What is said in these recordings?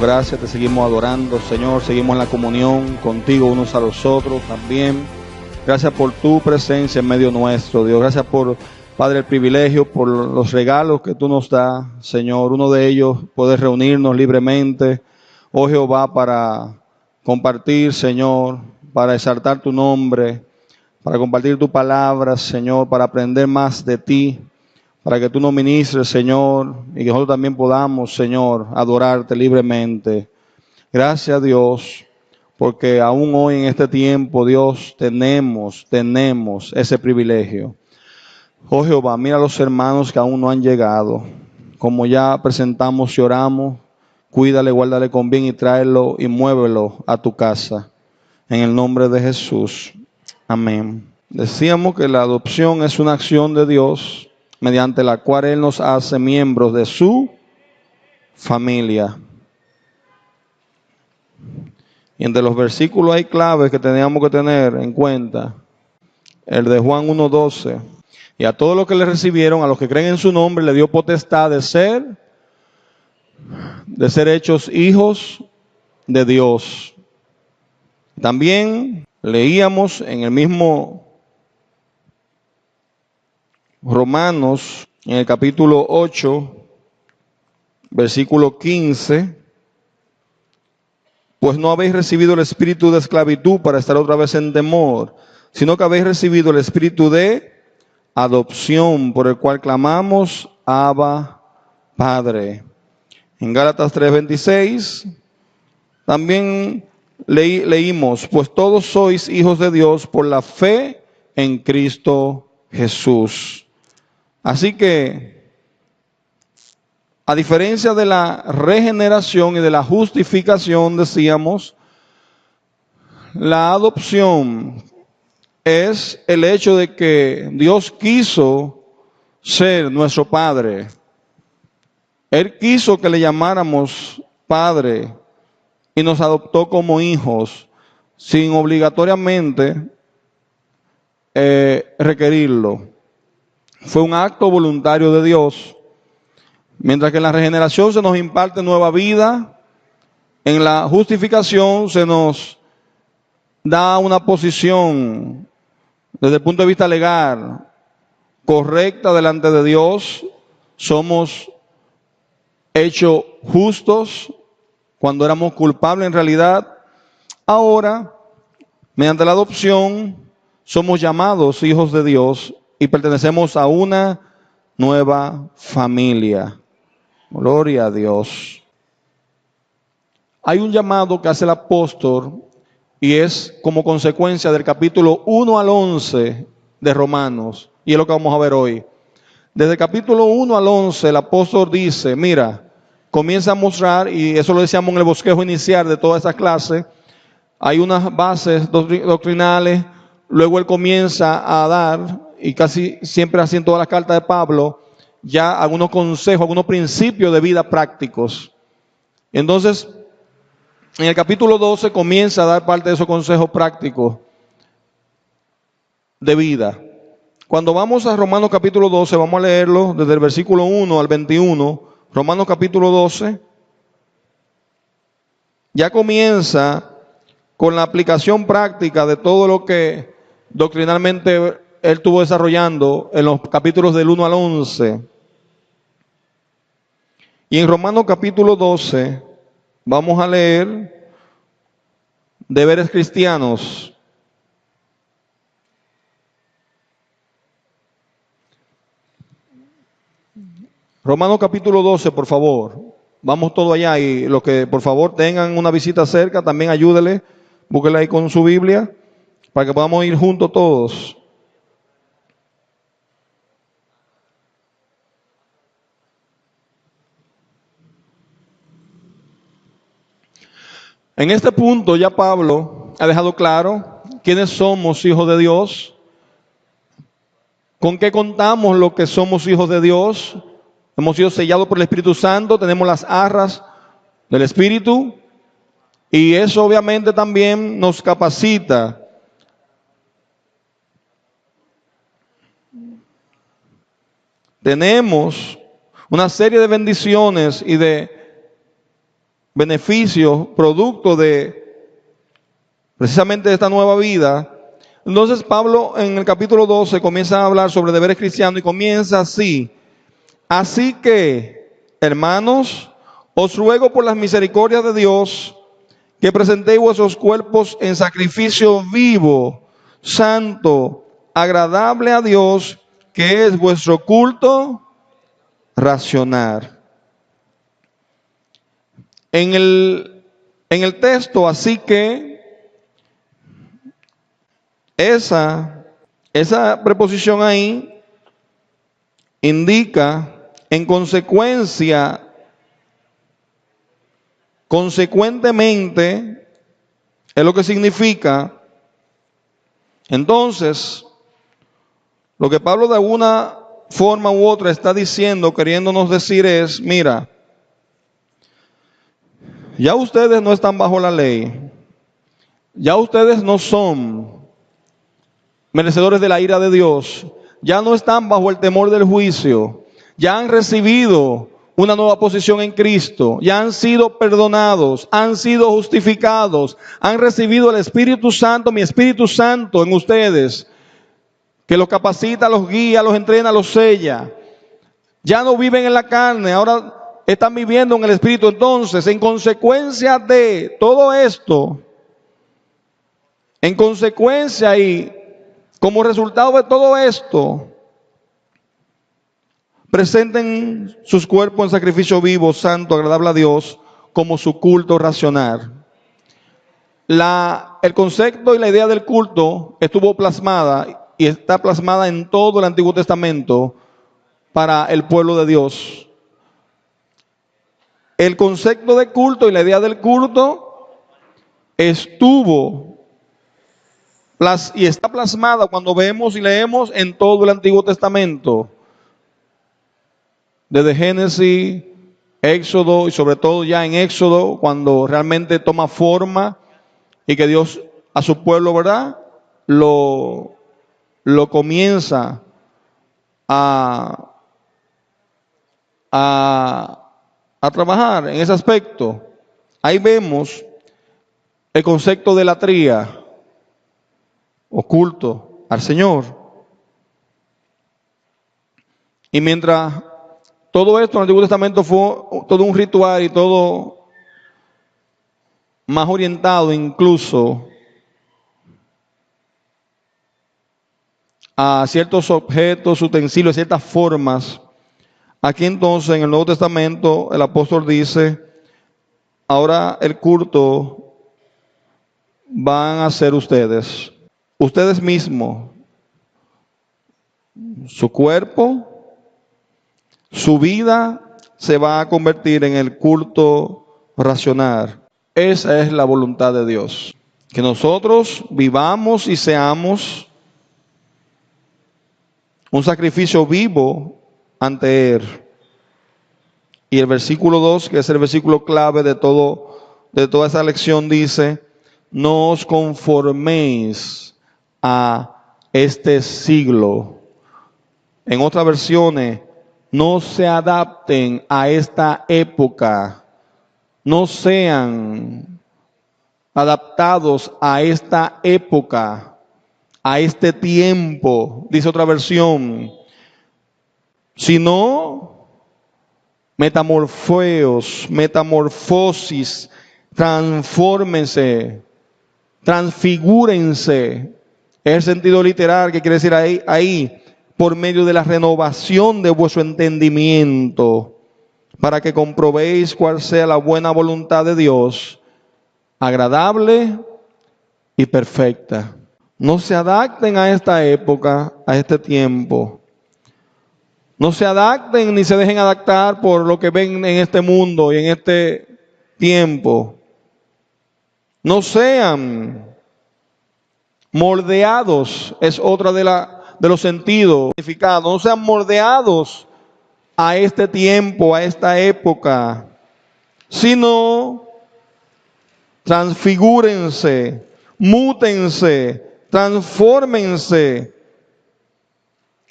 gracias, te seguimos adorando, Señor, seguimos en la comunión contigo unos a los otros también. Gracias por tu presencia en medio nuestro, Dios. Gracias por, Padre, el privilegio, por los regalos que tú nos das, Señor. Uno de ellos, poder reunirnos libremente, oh Jehová, para compartir, Señor, para exaltar tu nombre, para compartir tu palabra, Señor, para aprender más de ti, para que tú nos ministres, Señor, y que nosotros también podamos, Señor, adorarte libremente. Gracias, Dios, porque aún hoy en este tiempo, Dios, tenemos ese privilegio. Oh Jehová, mira a los hermanos que aún no han llegado. Como ya presentamos y oramos, cuídale, guárdale con bien y tráelo y muévelo a tu casa. En el nombre de Jesús. Amén. Decíamos que la adopción es una acción de Dios mediante la cual Él nos hace miembros de su familia. Y entre los versículos hay claves que teníamos que tener en cuenta. El de Juan 1:12. Y a todos los que le recibieron, a los que creen en su nombre, le dio potestad de ser hechos hijos de Dios. También leíamos en el mismo Romanos, en el capítulo 8, versículo 15, pues no habéis recibido el espíritu de esclavitud para estar otra vez en temor, sino que habéis recibido el espíritu de adopción, por el cual clamamos, Abba, Padre. En Gálatas 3:26, también leímos, pues todos sois hijos de Dios por la fe en Cristo Jesús. Así que, a diferencia de la regeneración y de la justificación, decíamos, la adopción es el hecho de que Dios quiso ser nuestro Padre. Él quiso que le llamáramos Padre y nos adoptó como hijos sin obligatoriamente requerirlo. Fue un acto voluntario de Dios. Mientras que en la regeneración se nos imparte nueva vida, en la justificación se nos da una posición desde el punto de vista legal correcta delante de Dios. Somos hechos justos cuando éramos culpables en realidad. Ahora, mediante la adopción, somos llamados hijos de Dios y pertenecemos a una nueva familia. Gloria a Dios. Hay un llamado que hace el apóstol y es como consecuencia del capítulo 1 al 11 de Romanos. Y es lo que vamos a ver hoy. Desde el capítulo 1 al 11 el apóstol dice, mira, comienza a mostrar, y eso lo decíamos en el bosquejo inicial de toda esta clase, hay unas bases doctrinales, luego él comienza a dar, y casi siempre así en todas las cartas de Pablo, ya algunos consejos, algunos principios de vida prácticos. Entonces, en el capítulo 12 comienza a dar parte de esos consejos prácticos de vida. Cuando vamos a Romanos capítulo 12, vamos a leerlo desde el versículo 1 al 21, Romanos capítulo 12, ya comienza con la aplicación práctica de todo lo que doctrinalmente él estuvo desarrollando en los capítulos del 1 al 11. Y en Romanos capítulo 12 vamos a leer deberes cristianos. Romanos capítulo 12, por favor. Vamos todos allá y los que por favor tengan una visita cerca, también ayúdenle, búsquenla ahí con su Biblia para que podamos ir juntos todos. En este punto ya Pablo ha dejado claro quiénes somos hijos de Dios, con qué contamos lo que somos hijos de Dios. Hemos sido sellados por el Espíritu Santo, tenemos las arras del Espíritu y eso obviamente también nos capacita. Tenemos una serie de bendiciones y de beneficios, producto de precisamente de esta nueva vida. Entonces Pablo en el capítulo 12 comienza a hablar sobre deberes cristianos y comienza así. Así que, hermanos, os ruego por las misericordias de Dios que presentéis vuestros cuerpos en sacrificio vivo, santo, agradable a Dios, que es vuestro culto racional. En el texto, así que, esa preposición ahí indica en consecuentemente, es lo que significa. Entonces, lo que Pablo de alguna forma u otra está diciendo, queriéndonos decir es, mira, ya ustedes no están bajo la ley, ya ustedes no son merecedores de la ira de Dios, ya no están bajo el temor del juicio, ya han recibido una nueva posición en Cristo, ya han sido perdonados, han sido justificados, han recibido el Espíritu Santo, mi Espíritu Santo en ustedes, que los capacita, los guía, los entrena, los sella. Ya no viven en la carne, ahora están viviendo en el Espíritu. Entonces, en consecuencia de todo esto, en consecuencia y como resultado de todo esto, presenten sus cuerpos en sacrificio vivo, santo, agradable a Dios, como su culto racional. El concepto y la idea del culto estuvo plasmada y está plasmada en todo el Antiguo Testamento para el pueblo de Dios. El concepto de culto y la idea del culto estuvo y está plasmada cuando vemos y leemos en todo el Antiguo Testamento. Desde Génesis, Éxodo y sobre todo ya en Éxodo, cuando realmente toma forma y que Dios a su pueblo, ¿verdad?, lo comienza a trabajar en ese aspecto. Ahí vemos el concepto de latría o culto al Señor. Y mientras todo esto en el Antiguo Testamento fue todo un ritual y todo más orientado incluso a ciertos objetos, utensilios, ciertas formas. Aquí entonces en el Nuevo Testamento el apóstol dice, ahora el culto van a ser ustedes mismos, su cuerpo, su vida se va a convertir en el culto racional. Esa es la voluntad de Dios, que nosotros vivamos y seamos un sacrificio vivo ante Él. Y el versículo 2, que es el versículo clave de toda esa lección, dice, no os conforméis a este siglo. En otras versiones, no se adapten a esta época, no sean adaptados a esta época, a este tiempo, dice otra versión, sino metamorfosis, transfórmense, transfigúrense. Es el sentido literal que quiere decir ahí, por medio de la renovación de vuestro entendimiento, para que comprobéis cuál sea la buena voluntad de Dios, agradable y perfecta. No se adapten a esta época, a este tiempo. No se adapten ni se dejen adaptar por lo que ven en este mundo y en este tiempo. No sean moldeados, es otra de los sentidos significados. No sean moldeados a este tiempo, a esta época, sino transfigúrense, mútense, transfórmense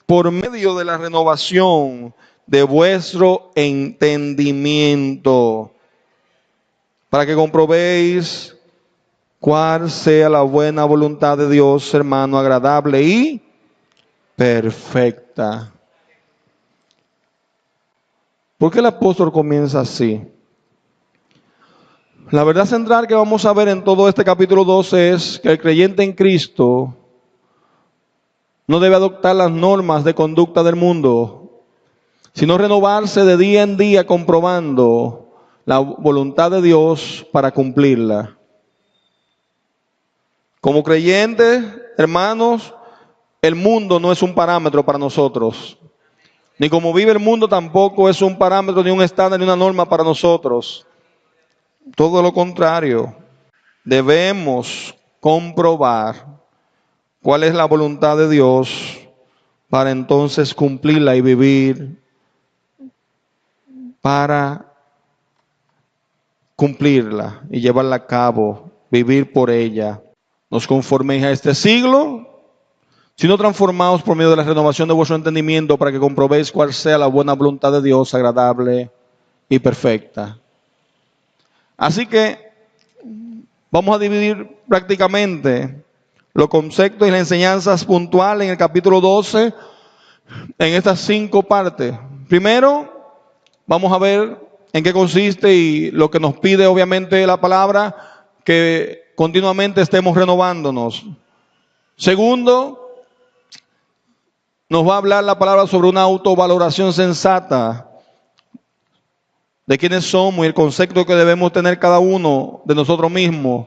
por medio de la renovación de vuestro entendimiento. para que comprobéis cuál sea la buena voluntad de Dios, hermano, agradable y perfecta. ¿Por qué el apóstol comienza así? La verdad central que vamos a ver en todo este capítulo 12 es que el creyente en Cristo no debe adoptar las normas de conducta del mundo, sino renovarse de día en día comprobando la voluntad de Dios para cumplirla. Como creyentes, hermanos, el mundo no es un parámetro para nosotros. Ni como vive el mundo tampoco es un parámetro, ni un estándar, ni una norma para nosotros. Todo lo contrario. Debemos comprobar cuál es la voluntad de Dios para entonces cumplirla y vivir para cumplirla y llevarla a cabo, vivir por ella. Nos conforméis a este siglo, sino transformaos por medio de la renovación de vuestro entendimiento para que comprobéis cuál sea la buena voluntad de Dios, agradable y perfecta. Así que vamos a dividir prácticamente los conceptos y las enseñanzas puntuales en el capítulo 12 en estas 5 partes. Primero, vamos a ver en qué consiste y lo que nos pide obviamente la palabra, que continuamente estemos renovándonos. Segundo, nos va a hablar la palabra sobre una autovaloración sensata de quiénes somos y el concepto que debemos tener cada uno de nosotros mismos.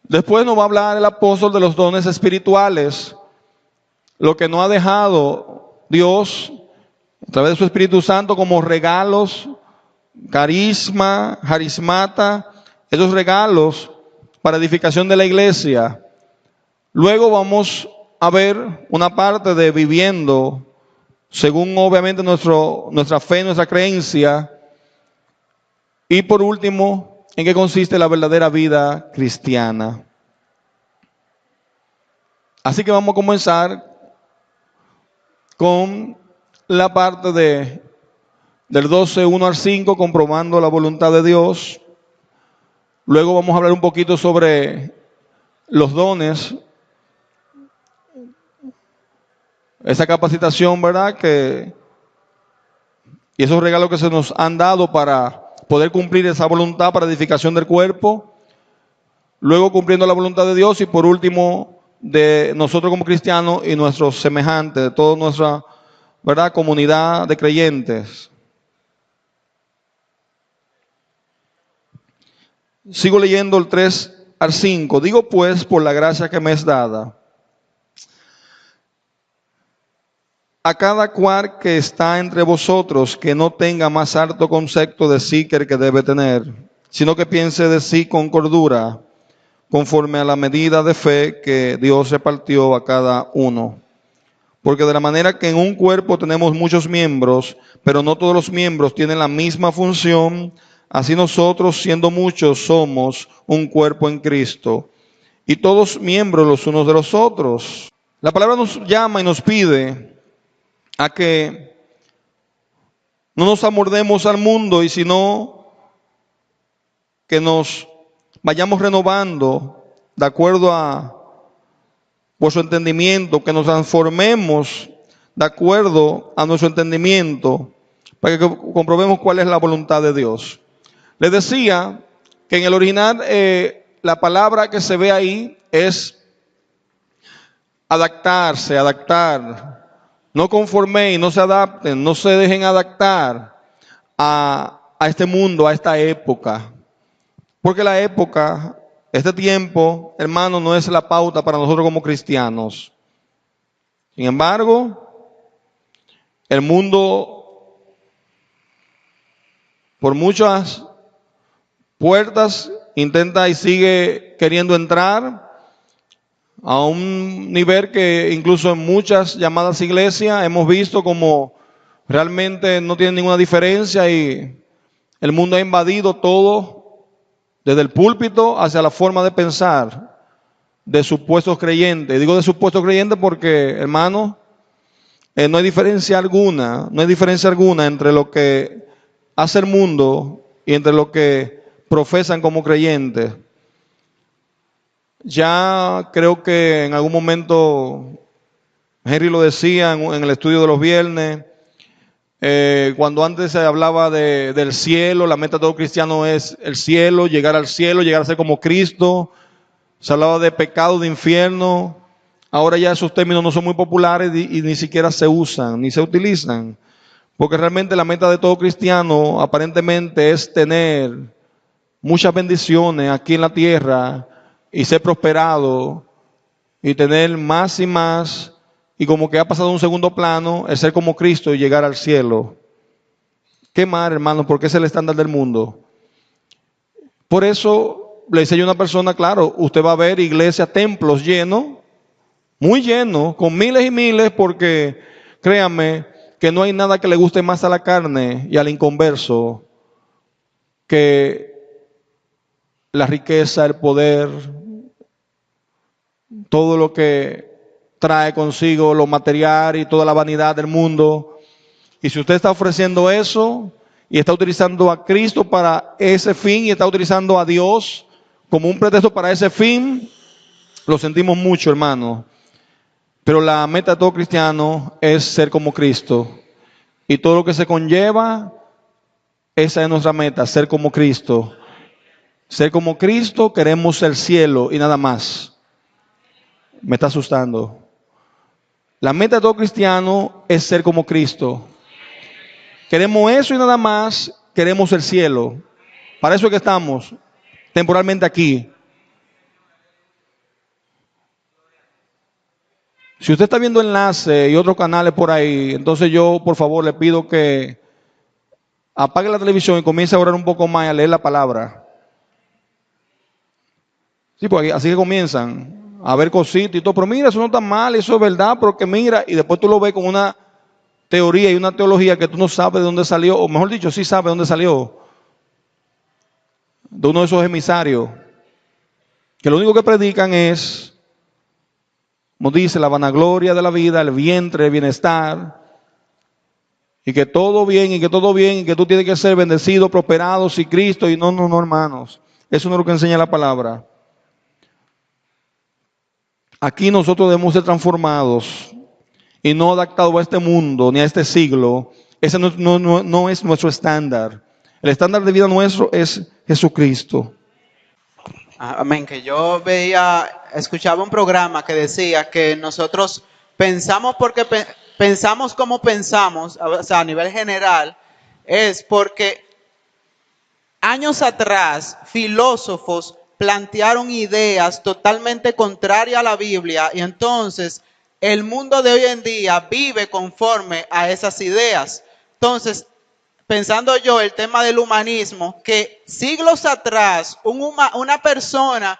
Después nos va a hablar el apóstol de los dones espirituales, lo que nos ha dejado Dios a través de su Espíritu Santo como regalos, carismata, esos regalos para edificación de la iglesia. Luego vamos a ver una parte de viviendo según obviamente nuestra fe, nuestra creencia. Y por último, ¿en qué consiste la verdadera vida cristiana? Así que vamos a comenzar con la parte del 12, 1 al 5, comprobando la voluntad de Dios. Luego vamos a hablar un poquito sobre los dones, esa capacitación, ¿verdad? Y esos regalos que se nos han dado para poder cumplir esa voluntad para edificación del cuerpo. Luego cumpliendo la voluntad de Dios y por último de nosotros como cristianos y nuestros semejantes, de toda nuestra, ¿verdad?, comunidad de creyentes. Sigo leyendo el 3 al 5. Digo pues, por la gracia que me es dada, a cada cual que está entre vosotros que no tenga más alto concepto de sí que el que debe tener, sino que piense de sí con cordura, conforme a la medida de fe que Dios repartió a cada uno. Porque de la manera que en un cuerpo tenemos muchos miembros, pero no todos los miembros tienen la misma función, así nosotros, siendo muchos, somos un cuerpo en Cristo, y todos miembros los unos de los otros. La palabra nos llama y nos pide a que no nos amordemos al mundo, y sino que nos vayamos renovando de acuerdo a vuestro entendimiento, que nos transformemos de acuerdo a nuestro entendimiento, para que comprobemos cuál es la voluntad de Dios. Les decía que en el original la palabra que se ve ahí es adaptarse, adaptar. No conforméis, no se adapten, no se dejen adaptar a este mundo, a esta época. Porque la época, este tiempo, hermano, no es la pauta para nosotros como cristianos. Sin embargo, el mundo, por muchas puertas, intenta y sigue queriendo entrar a un nivel que incluso en muchas llamadas iglesias hemos visto como realmente no tiene ninguna diferencia, y el mundo ha invadido todo, desde el púlpito hacia la forma de pensar de supuestos creyentes. Digo de supuestos creyentes porque, hermano, no hay diferencia alguna entre lo que hace el mundo y entre lo que profesan como creyentes. Ya creo que en algún momento Henry lo decía en el estudio de los viernes, cuando antes se hablaba del cielo, la meta de todo cristiano es el cielo, llegar al cielo, llegar a ser como Cristo. Se hablaba de pecado, de infierno. Ahora ya esos términos no son muy populares y ni siquiera se usan, ni se utilizan. Porque realmente la meta de todo cristiano aparentemente es tener muchas bendiciones aquí en la tierra y ser prosperado y tener más y más. Y como que ha pasado a un segundo plano, el ser como Cristo y llegar al cielo. ¿Qué más, hermanos? Porque es el estándar del mundo. Por eso le decía yo a una persona, claro, usted va a ver iglesias, templos llenos, muy llenos, con miles y miles, porque créanme que no hay nada que le guste más a la carne y al inconverso que la riqueza, el poder, todo lo que trae consigo lo material y toda la vanidad del mundo. Y si usted está ofreciendo eso y está utilizando a Cristo para ese fin y está utilizando a Dios como un pretexto para ese fin, lo sentimos mucho, hermano. Pero la meta de todo cristiano es ser como Cristo. Y todo lo que se conlleva, esa es nuestra meta, ser como Cristo. Ser como Cristo, queremos el cielo y nada más. Me está asustando. La meta de todo cristiano es ser como Cristo. Queremos eso y nada más, queremos el cielo. Para eso es que estamos temporalmente aquí. Si usted está viendo enlace y otros canales por ahí, entonces yo por favor le pido que apague la televisión y comience a orar un poco más y a leer la palabra. Sí, pues así que comienzan a ver cositas y todo, pero mira, eso no está mal, eso es verdad, porque mira, y después tú lo ves con una teoría y una teología que tú no sabes de dónde salió, o mejor dicho, sí sabes de dónde salió, de uno de esos emisarios, que lo único que predican es, como dice, la vanagloria de la vida, el vientre, el bienestar, y que todo bien, y que todo bien, y que tú tienes que ser bendecido, prosperado, si Cristo, y no, hermanos, eso no es lo que enseña la palabra. Aquí nosotros debemos ser transformados y no adaptados a este mundo ni a este siglo. Ese no es nuestro estándar. El estándar de vida nuestro es Jesucristo. Amén, que yo escuchaba un programa que decía que nosotros pensamos porque pensamos como pensamos, o sea, a nivel general, es porque años atrás filósofos plantearon ideas totalmente contrarias a la Biblia y entonces el mundo de hoy en día vive conforme a esas ideas. Entonces, pensando yo el tema del humanismo, que siglos atrás una persona,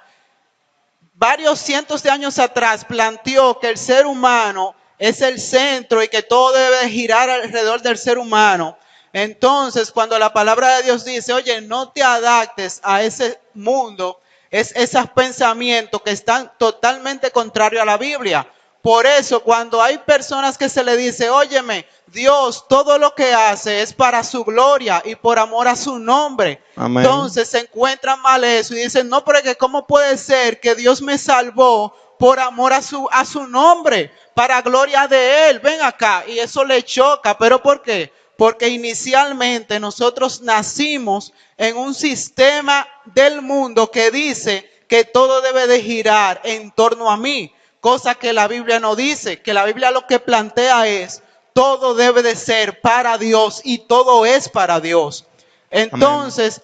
varios cientos de años atrás, planteó que el ser humano es el centro y que todo debe girar alrededor del ser humano. Entonces, cuando la palabra de Dios dice, oye, no te adaptes a ese mundo, es esos pensamientos que están totalmente contrarios a la Biblia. Por eso, cuando hay personas que se le dice, óyeme, Dios todo lo que hace es para su gloria y por amor a su nombre. Amén. Entonces se encuentran mal eso y dicen, no, pero es que ¿cómo puede ser que Dios me salvó por amor a su nombre, para gloria de Él? Ven acá. Y eso le choca. ¿Pero por qué? Porque inicialmente nosotros nacimos en un sistema del mundo que dice que todo debe de girar en torno a mí. Cosa que la Biblia no dice, que la Biblia lo que plantea es, todo debe de ser para Dios y todo es para Dios. Entonces,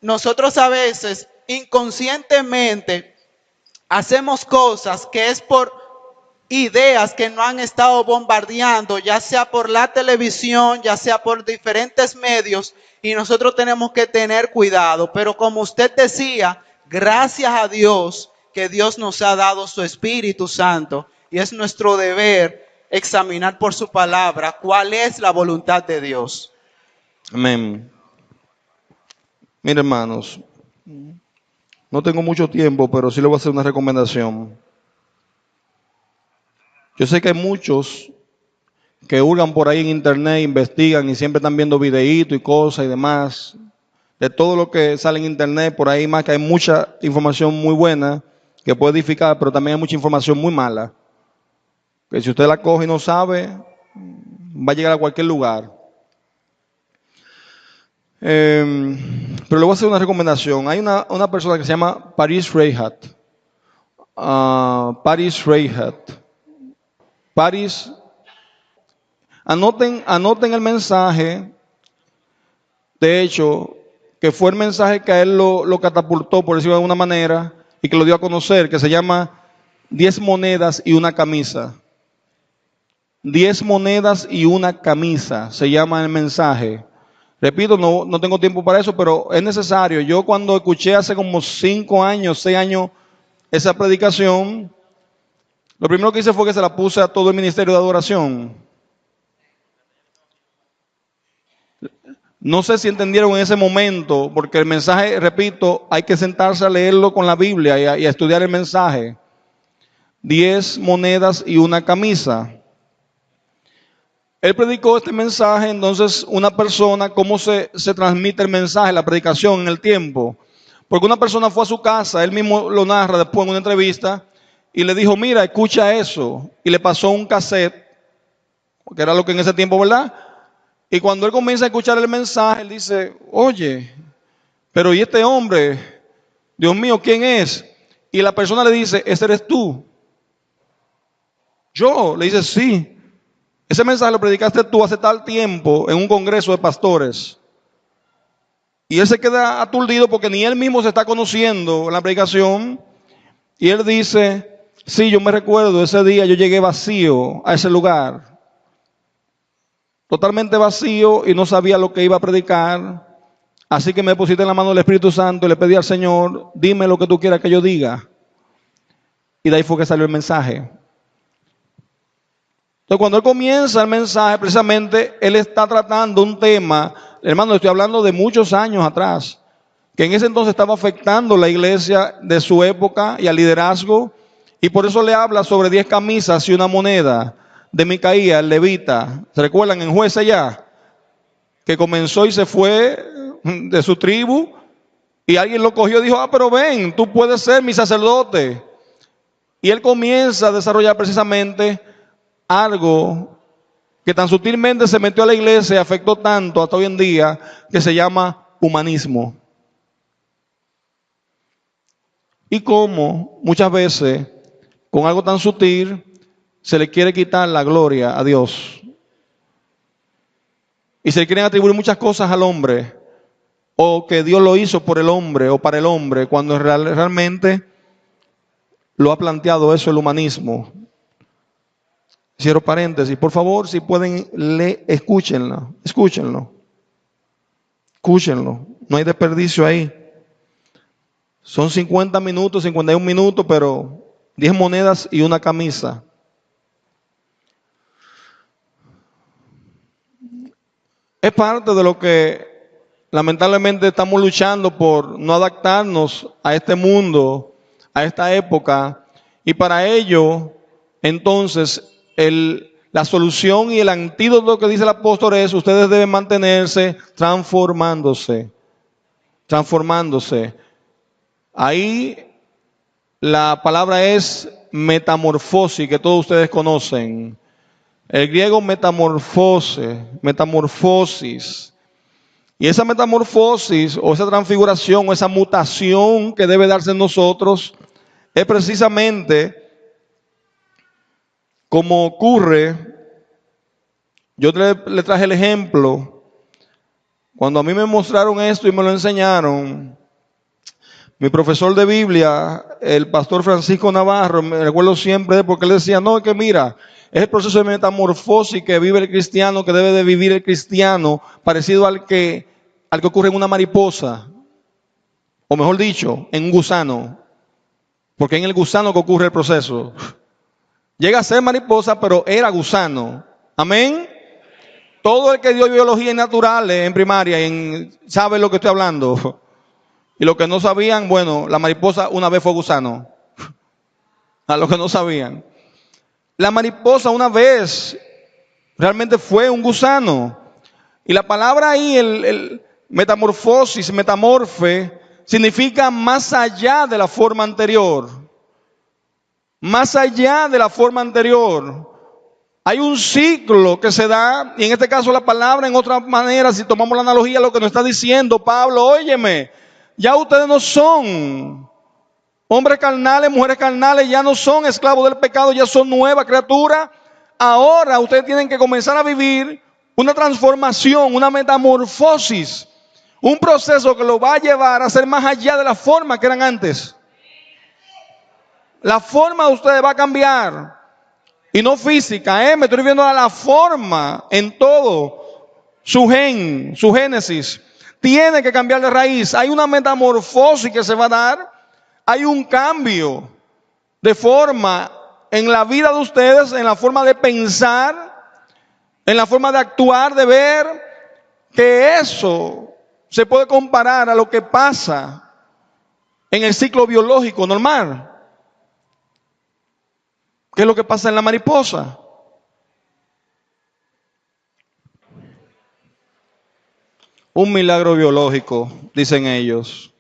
nosotros a veces inconscientemente hacemos cosas que es por ideas que nos han estado bombardeando, ya sea por la televisión, ya sea por diferentes medios, y nosotros tenemos que tener cuidado. Pero como usted decía, gracias a Dios que Dios nos ha dado su Espíritu Santo y es nuestro deber examinar por su palabra cuál es la voluntad de Dios. Amén. Miren, hermanos, no tengo mucho tiempo, pero sí le voy a hacer una recomendación. Yo sé que hay muchos que hurgan por ahí en internet, investigan y siempre están viendo videitos y cosas y demás. de todo lo que sale en internet, por ahí más que hay mucha información muy buena que puede edificar, pero también hay mucha información muy mala. Que si usted la coge y no sabe, va a llegar a cualquier lugar. Pero le voy a hacer una recomendación. Hay una persona que se llama Paris Reinhardt. Paris Reinhardt. Paris. Anoten el mensaje. De hecho, que fue el mensaje que a él lo catapultó, por decirlo de alguna manera, y que lo dio a conocer, que se llama 10 monedas y una camisa. 10 monedas y una camisa, se llama el mensaje. Repito, no tengo tiempo para eso, pero es necesario. Yo cuando escuché hace como 5 años, 6 años, esa predicación, lo primero que hice fue que se la puse a todo el ministerio de adoración. No sé si entendieron en ese momento, porque el mensaje, repito, hay que sentarse a leerlo con la Biblia y a estudiar el mensaje. 10 monedas y una camisa. Él predicó este mensaje, entonces una persona, ¿cómo se transmite el mensaje, la predicación en el tiempo? Porque una persona fue a su casa, él mismo lo narra después en una entrevista, y le dijo, mira, escucha eso. Y le pasó un cassette, que era lo que en ese tiempo, ¿verdad? Y cuando él comienza a escuchar el mensaje, él dice, oye, pero ¿y este hombre? Dios mío, ¿quién es? Y la persona le dice, ese eres tú. Yo, le dice, sí. Ese mensaje lo predicaste tú hace tal tiempo en un congreso de pastores. Y él se queda aturdido porque ni él mismo se está conociendo en la predicación. Y él dice, sí, yo me recuerdo, ese día yo llegué vacío a ese lugar. Totalmente vacío y no sabía lo que iba a predicar. Así que me deposité en la mano del Espíritu Santo y le pedí al Señor, dime lo que tú quieras que yo diga. Y de ahí fue que salió el mensaje. Entonces, cuando él comienza el mensaje, precisamente, él está tratando un tema, hermano, estoy hablando de muchos años atrás, que en ese entonces estaba afectando la iglesia de su época y al liderazgo, y por eso le habla sobre 10 camisas y una moneda de Micaía, el levita. ¿Se recuerdan en Jueces ya? Que comenzó y se fue de su tribu, y alguien lo cogió y dijo, pero ven, tú puedes ser mi sacerdote. Y él comienza a desarrollar precisamente algo que tan sutilmente se metió a la iglesia y afectó tanto hasta hoy en día, que se llama humanismo. Y cómo muchas veces, con algo tan sutil, se le quiere quitar la gloria a Dios. Y se le quieren atribuir muchas cosas al hombre, o que Dios lo hizo por el hombre o para el hombre, cuando realmente lo ha planteado eso el humanismo. Cierro paréntesis, por favor, si pueden, escúchenlo. No hay desperdicio ahí. Son 50 minutos, 51 minutos, pero 10 monedas y una camisa. Es parte de lo que lamentablemente estamos luchando por no adaptarnos a este mundo, a esta época. Y para ello, entonces, la solución y el antídoto que dice el apóstol es, ustedes deben mantenerse transformándose. Ahí la palabra es metamorfosis, que todos ustedes conocen. El griego metamorfosis. Y esa metamorfosis o esa transfiguración o esa mutación que debe darse en nosotros es precisamente como ocurre. Yo le traje el ejemplo. Cuando a mí me mostraron esto y me lo enseñaron, mi profesor de Biblia, el pastor Francisco Navarro, me recuerdo siempre porque él decía, no, es que mira, es el proceso de metamorfosis que vive el cristiano, que debe de vivir el cristiano, parecido al que ocurre en una mariposa, o mejor dicho, en un gusano, porque en el gusano que ocurre el proceso. Llega a ser mariposa, pero era gusano. Amén. Todo el que dio biología y naturales en primaria sabe lo que estoy hablando. Y los que no sabían, bueno, la mariposa una vez fue gusano. A los que no sabían. La mariposa una vez realmente fue un gusano. Y la palabra ahí, Metamorfosis, metamorfe, significa más allá de la forma anterior. Más allá de la forma anterior. Hay un ciclo que se da, y en este caso la palabra, en otra manera, si tomamos la analogía, lo que nos está diciendo Pablo, óyeme, ya ustedes no son hombres carnales, mujeres carnales, ya no son esclavos del pecado, ya son nueva criatura. Ahora ustedes tienen que comenzar a vivir una transformación, una metamorfosis, un proceso que lo va a llevar a ser más allá de la forma que eran antes. La forma de ustedes va a cambiar, y no física, me estoy refiriendo a la forma en todo, su génesis. Tiene que cambiar de raíz. Hay una metamorfosis que se va a dar, hay un cambio de forma en la vida de ustedes, en la forma de pensar, en la forma de actuar, de ver, que eso se puede comparar a lo que pasa en el ciclo biológico normal. ¿Qué es lo que pasa en la mariposa? Un milagro biológico, dicen ellos.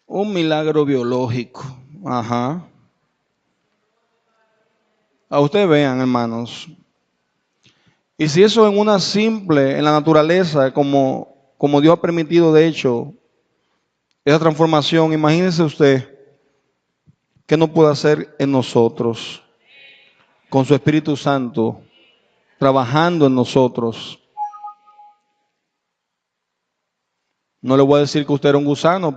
Un milagro biológico. Ajá. A ustedes vean, hermanos. Y si eso en una simple, en la naturaleza, como Dios ha permitido, de hecho, esa transformación, imagínense usted qué no puede hacer en nosotros, con su Espíritu Santo, trabajando en nosotros. No le voy a decir que usted era un gusano,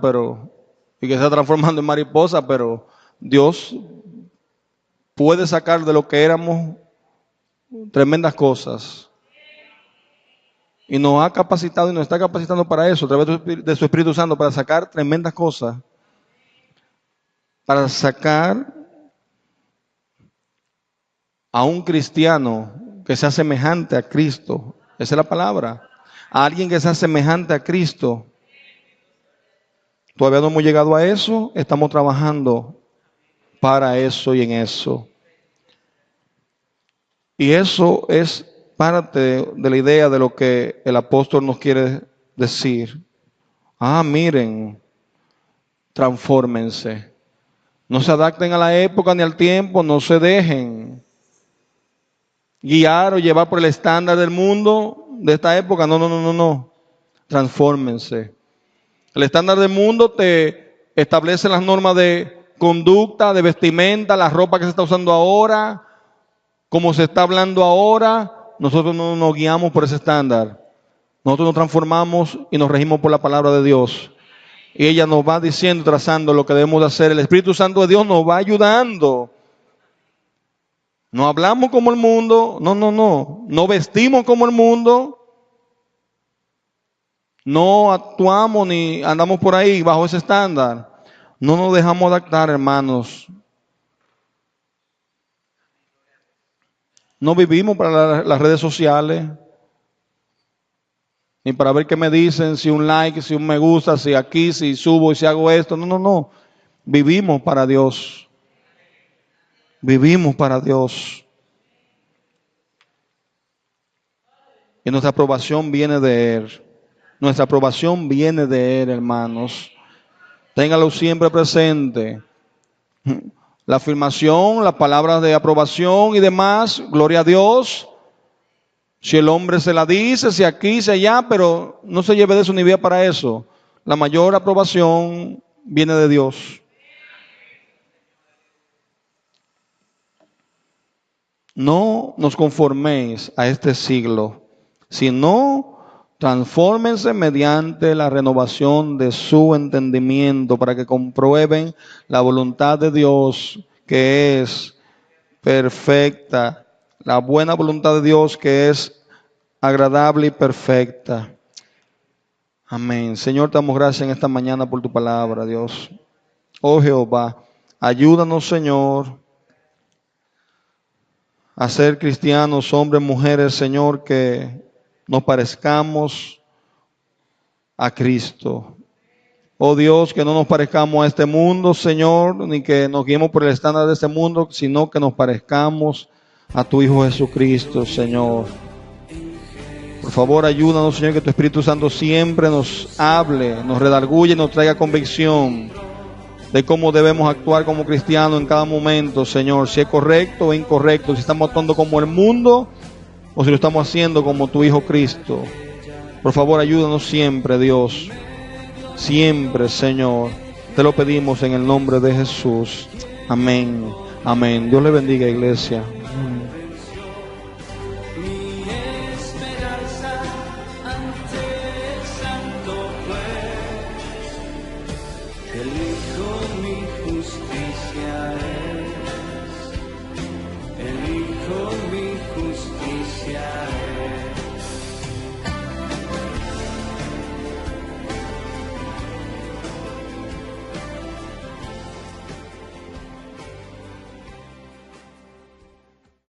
y que se está transformando en mariposa, pero Dios puede sacar de lo que éramos tremendas cosas. Y nos ha capacitado y nos está capacitando para eso, a través de su Espíritu Santo, para sacar tremendas cosas. Para sacar a un cristiano que sea semejante a Cristo. Esa es la palabra. A alguien que sea semejante a Cristo. Todavía no hemos llegado a eso. Estamos trabajando para eso y en eso. Y eso es parte de la idea de lo que el apóstol nos quiere decir. Miren, transfórmense. No se adapten a la época ni al tiempo, no se dejen guiar o llevar por el estándar del mundo de esta época. No. Transfórmense. El estándar del mundo te establece las normas de conducta, de vestimenta, la ropa que se está usando ahora, cómo se está hablando ahora. Nosotros no nos guiamos por ese estándar. Nosotros nos transformamos y nos regimos por la palabra de Dios. Y ella nos va diciendo, trazando lo que debemos de hacer. El Espíritu Santo de Dios nos va ayudando. No hablamos como el mundo. No. No vestimos como el mundo. No actuamos ni andamos por ahí bajo ese estándar. No nos dejamos adaptar, hermanos. No vivimos para las redes sociales. Ni para ver qué me dicen, si un like, si un me gusta, si aquí, si subo y si hago esto. No. Vivimos para Dios. Vivimos para Dios. Y nuestra aprobación viene de Él. Nuestra aprobación viene de Él, hermanos. Téngalo siempre presente. La afirmación, las palabras de aprobación y demás, gloria a Dios. Si el hombre se la dice, si aquí, si allá, pero no se lleve de su nivel para eso. La mayor aprobación viene de Dios. No nos conforméis a este siglo, sino transfórmense mediante la renovación de su entendimiento para que comprueben la voluntad de Dios, que es perfecta. La buena voluntad de Dios, que es agradable y perfecta. Amén. Señor, te damos gracias en esta mañana por tu palabra, Dios. Oh Jehová, ayúdanos, Señor, a ser cristianos, hombres, mujeres, Señor, que nos parezcamos a Cristo. Oh Dios, que no nos parezcamos a este mundo, Señor, ni que nos guiemos por el estándar de este mundo, sino que nos parezcamos a tu Hijo Jesucristo, Señor. Por favor, ayúdanos, Señor, que tu Espíritu Santo siempre nos hable, nos redarguye, nos traiga convicción de cómo debemos actuar como cristianos en cada momento, Señor, si es correcto o incorrecto, si estamos actuando como el mundo o si lo estamos haciendo como tu Hijo Cristo. Por favor, ayúdanos siempre, Dios, siempre, Señor. Te lo pedimos en el nombre de Jesús. Amén. Amén. Dios le bendiga, iglesia.